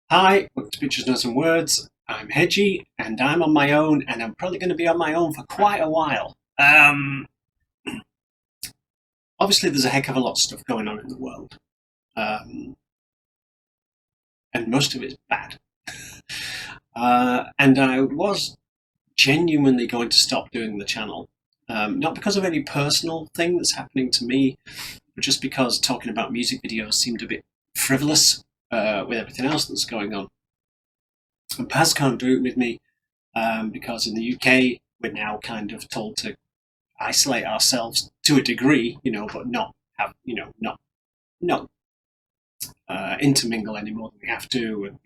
Hi, welcome to Pictures, Notes and Words. I'm Hedgy, and I'm on my own, and I'm probably going to be on my own for quite a while. Obviously, there's a heck of a lot of stuff going on in the world, um, and most of it's bad. And I was genuinely going to stop doing the channel, not because of any personal thing that's happening to me, but just because talking about music videos seemed a bit frivolous with everything else that's going on. And Paz can't do it with me because in the UK we're now kind of told to isolate ourselves to a degree, but not have, not intermingle any more than we have to, and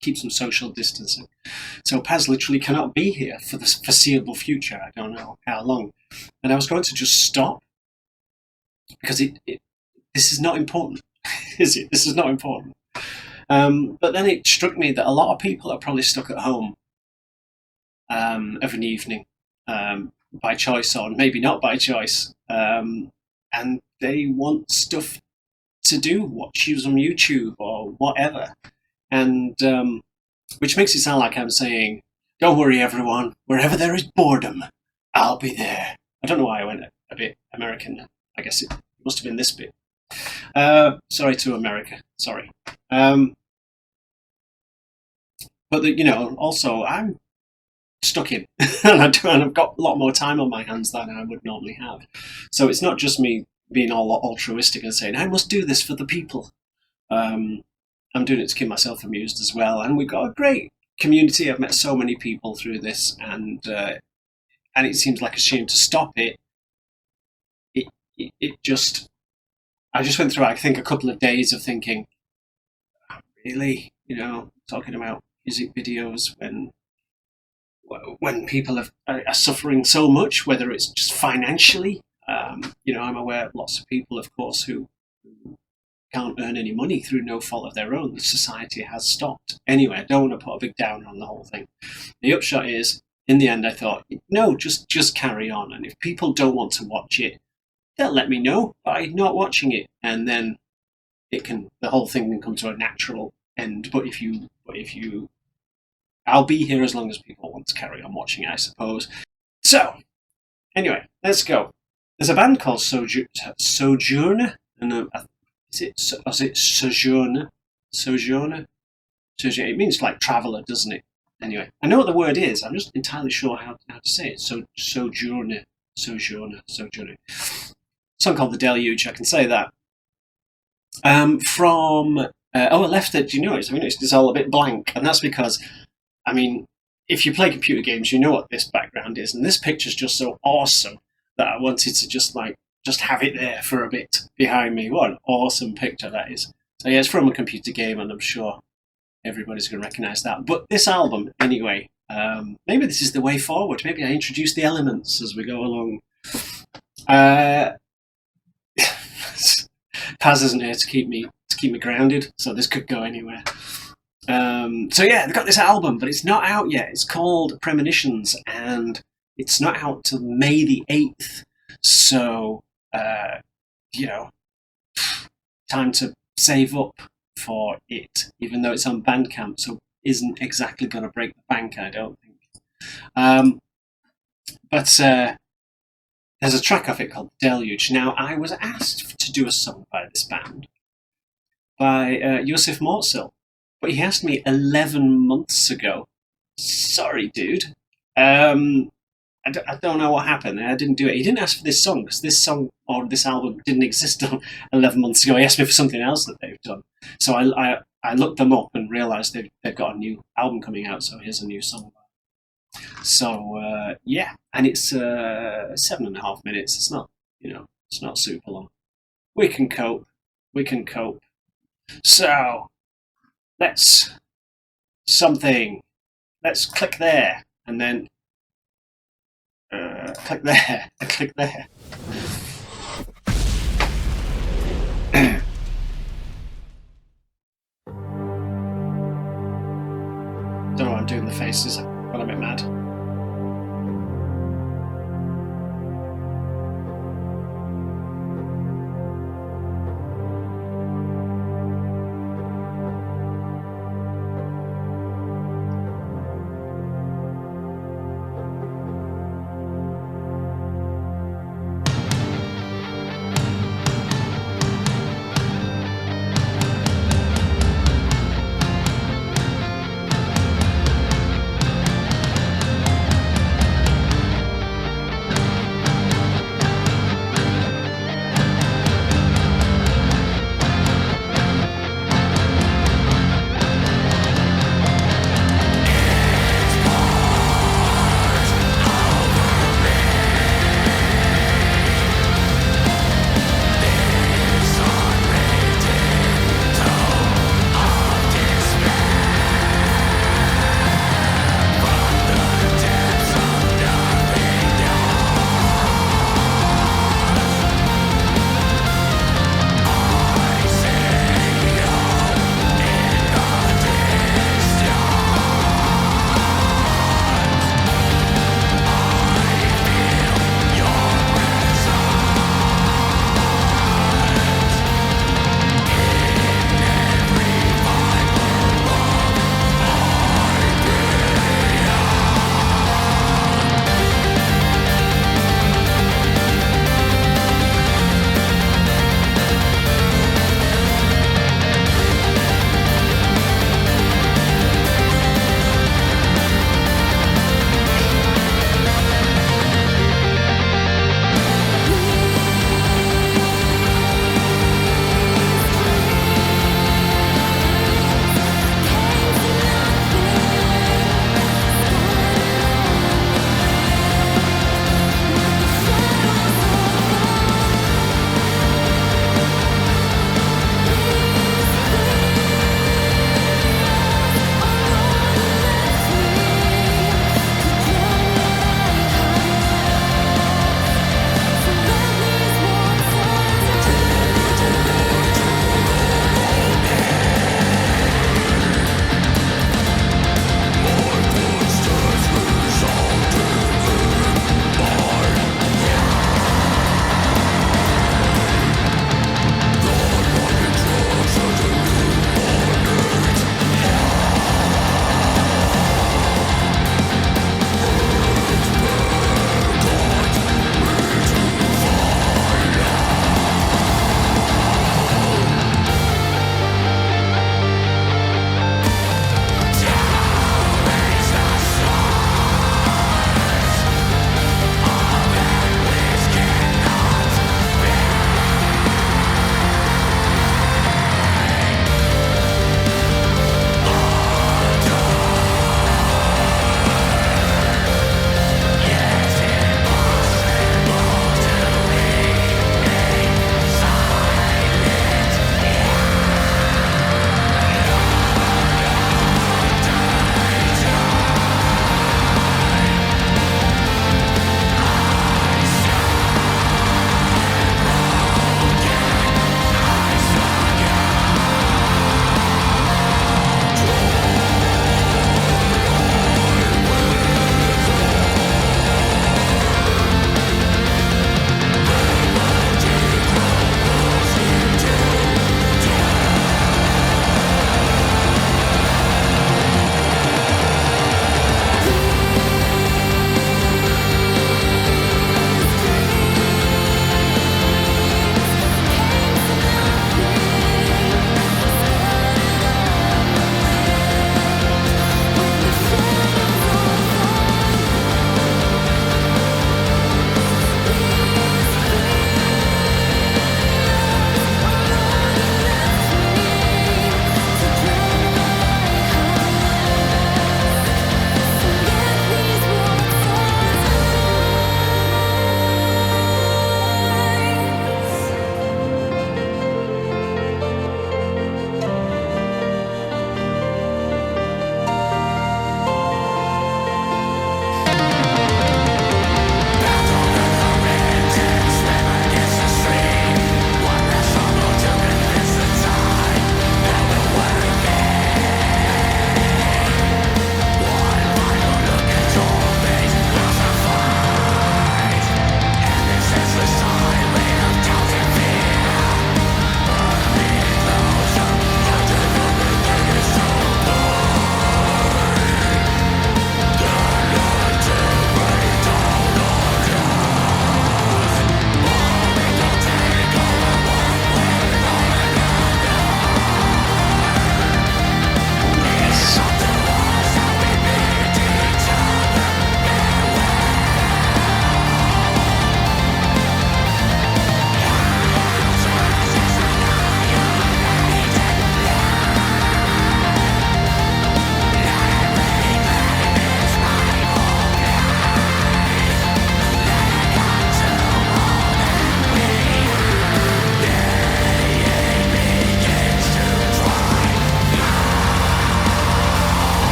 keep some social distancing. So Paz literally cannot be here for the foreseeable future. I don't know how long, and I was going to just stop because this is not important, is it? This is not important. But then it struck me that a lot of people are probably stuck at home of an evening by choice or maybe not by choice, and they want stuff to do, watch you on YouTube or whatever, and which makes it sound like I'm saying, don't worry everyone, wherever there is boredom, I'll be there. I don't know why I went a bit American. I guess it must have been this bit. Sorry to America, sorry. But also I'm stuck in, and I've got a lot more time on my hands than I would normally have. So it's not just me being all altruistic and saying I must do this for the people. I'm doing it to keep myself amused as well, and we've got a great community. I've met so many people through this, and it seems like a shame to stop it. It just, I just went through, I think, a couple of days of thinking, really, talking about music videos when people are suffering so much, whether it's just financially. I'm aware of lots of people, of course, who can't earn any money through no fault of their own. The society has stopped. Anyway, I don't want to put a big downer on the whole thing. The upshot is, in the end, I thought, no, just carry on. And if people don't want to watch it, they'll let me know by not watching it, and then the whole thing can come to a natural end. But if you, I'll be here as long as people want to carry on watching it, I suppose. So, anyway, let's go. There's a band called Sojourner, and is it Sojourner? Sojourner? It means like traveller, doesn't it? Anyway, I know what the word is. I'm just entirely sure how to say it. Sojourner. Song called The Deluge, I can say that. I left it, do you notice? It's all a bit blank, and that's because, if you play computer games, you know what this background is, and this picture's just so awesome that I wanted to just have it there for a bit behind me. What an awesome picture that is. So yeah, it's from a computer game, and I'm sure everybody's going to recognise that. But this album, anyway, maybe this is the way forward. Maybe I introduce the elements as we go along. Paz isn't here to keep me grounded, so this could go anywhere. So yeah, they've got this album, but it's not out yet. It's called Premonitions, and it's not out till May the 8th. So, time to save up for it, even though it's on Bandcamp, so isn't exactly going to break the bank, I don't think. But there's a track of it called Deluge. Now, I was asked to do a song by this band, by Yusuf Mortsil, but he asked me 11 months ago. Sorry, dude. I don't know what happened. I didn't do it. He didn't ask for this song, because this song or this album didn't exist 11 months ago. He asked me for something else that they've done. So I looked them up and realised they've got a new album coming out, so here's a new song. So, yeah, and it's 7.5 minutes. It's not, it's not super long. We can cope. So, let's click there, and then click there, and click there. Don't know why I'm doing the faces. I've got a bit mad.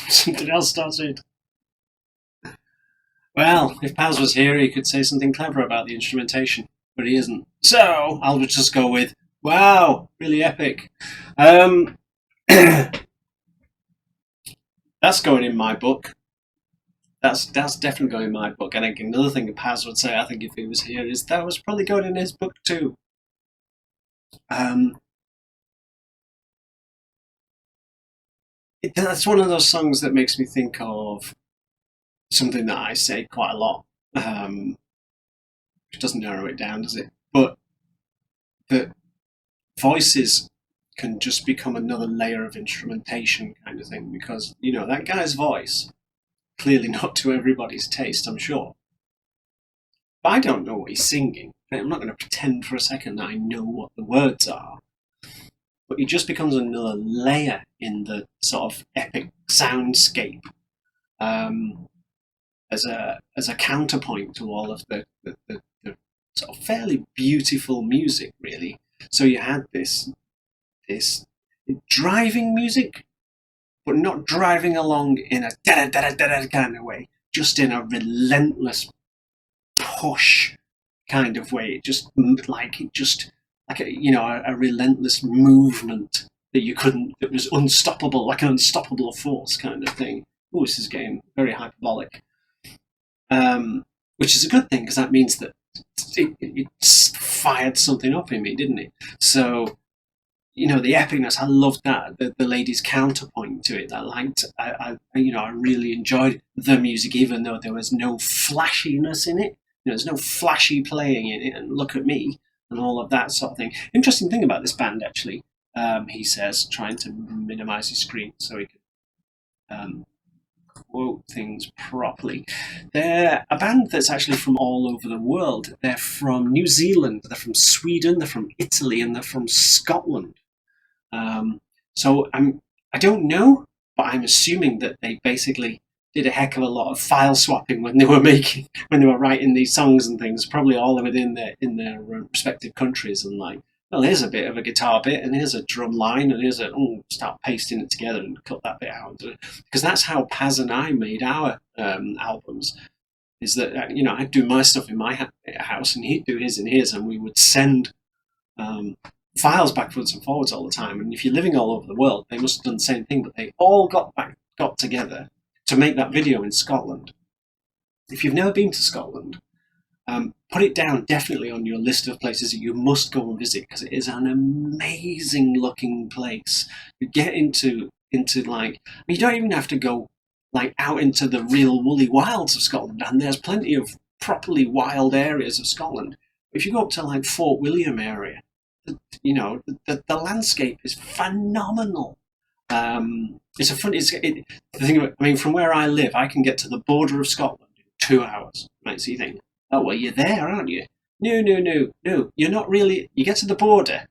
Something else started. Well, if Paz was here, he could say something clever about the instrumentation, but he isn't. So I'll just go with, wow, really epic. That's going in my book. That's definitely going in my book. And another thing that Paz would say, I think, if he was here, is that was probably going in his book too. That's one of those songs that makes me think of something that I say quite a lot. Which doesn't narrow it down, does it? But that voices can just become another layer of instrumentation kind of thing, because that guy's voice, clearly not to everybody's taste, I'm sure, but I don't know what he's singing. I'm not going to pretend for a second that I know what the words are, but he just becomes another layer in the sort of epic soundscape, as a counterpoint to all of the sort of fairly beautiful music, really. So you had this driving music, but not driving along in a da-da-da-da-da kind of way, just in a relentless push kind of way. Just like a relentless movement that was unstoppable, like an unstoppable force kind of thing. Oh, this is getting very hyperbolic. Which is a good thing, because that means that it fired something up in me, didn't it? So, the epicness, I loved that. The lady's counterpoint to it, I really enjoyed the music, even though there was no flashiness in it. There's no flashy playing in it, and look at me, and all of that sort of thing. Interesting thing about this band, actually, he says, trying to minimize his screen so he could quote things properly. They're a band that's actually from all over the world. They're from New Zealand, they're from Sweden, they're from Italy, and they're from Scotland. So I don't know, but I'm assuming that they basically did a heck of a lot of file swapping when they were writing these songs and things, probably all of it in their respective countries, and like, well, here's a bit of a guitar bit, and here's a drum line, and here's start pasting it together and cut that bit out. Because that's how Paz and I made our albums, is that, I'd do my stuff in my house, and he'd do his in his, and we would send files backwards and forwards all the time. And if you're living all over the world, they must have done the same thing, but they all got together to make that video in Scotland. If you've never been to Scotland, put it down definitely on your list of places that you must go and visit, because it is an amazing looking place. You get into like, you don't even have to go like out into the real woolly wilds of Scotland, and there's plenty of properly wild areas of Scotland. If you go up to like Fort William area, the landscape is phenomenal. It's a fun. The thing about, from where I live, I can get to the border of Scotland in 2 hours. Right, so you think, oh well, you're there, aren't you? No, you're not really. You get to the border,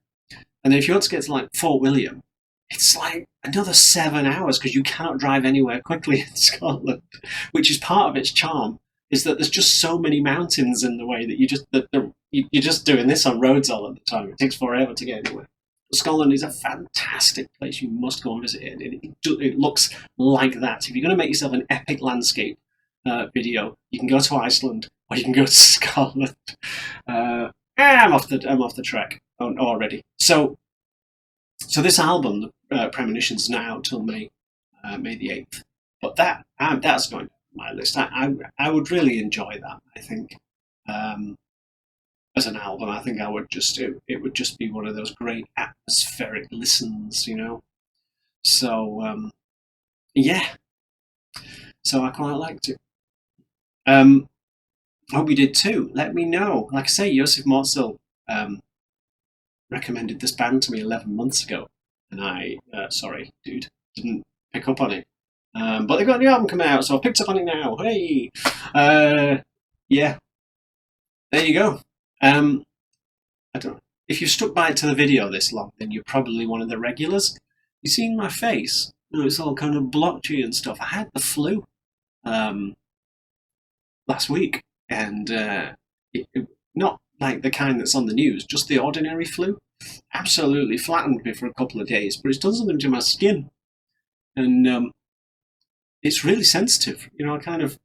and then if you want to get to like Fort William, it's like another 7 hours, because you cannot drive anywhere quickly in Scotland, which is part of its charm. Is that there's just so many mountains in the way that you're just doing this on roads all of the time. It takes forever to get anywhere. Scotland is a fantastic place. You must go and visit it. It looks like that. If you're going to make yourself an epic landscape video, you can go to Iceland or you can go to Scotland. I'm off the track already. So this album, Premonitions, now till May the 8th. But that's going to my list. I would really enjoy that, I think. As an album, I think it would just be one of those great atmospheric listens, So yeah, so I quite liked it. Hope you did too. Let me know. Like I say, Josef Morzel recommended this band to me 11 months ago, and I sorry, dude, didn't pick up on it. But they've got a new album coming out, so I picked up on it now. Hey, yeah, there you go. I don't know. If you've stuck by to the video this long, then you're probably one of the regulars. You seen my face? It's all kind of blotchy and stuff. I had the flu last week, and not like the kind that's on the news, just the ordinary flu. Absolutely flattened me for a couple of days, but it's done something to my skin. And it's really sensitive. You know, I kind of,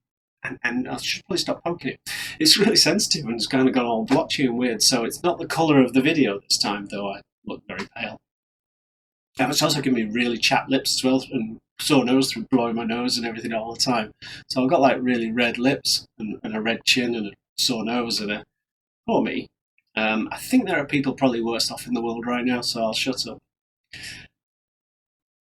and I should probably stop poking it. It's really sensitive and it's kind of gone all blotchy and weird. So it's not the colour of the video this time, though. I look very pale. And it's also giving me really chapped lips as well, and sore nose through blowing my nose and everything all the time. So I've got like really red lips and a red chin and a sore nose and a poor me. I think there are people probably worse off in the world right now, so I'll shut up.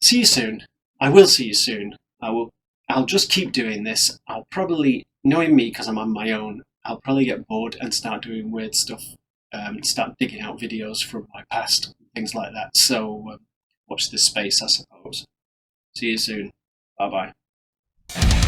See you soon. I will see you soon. I'll just keep doing this. I'll probably, knowing me because I'm on my own, I'll probably get bored and start doing weird stuff. Start digging out videos from my past, things like that. So watch this space, I suppose. See you soon. Bye bye.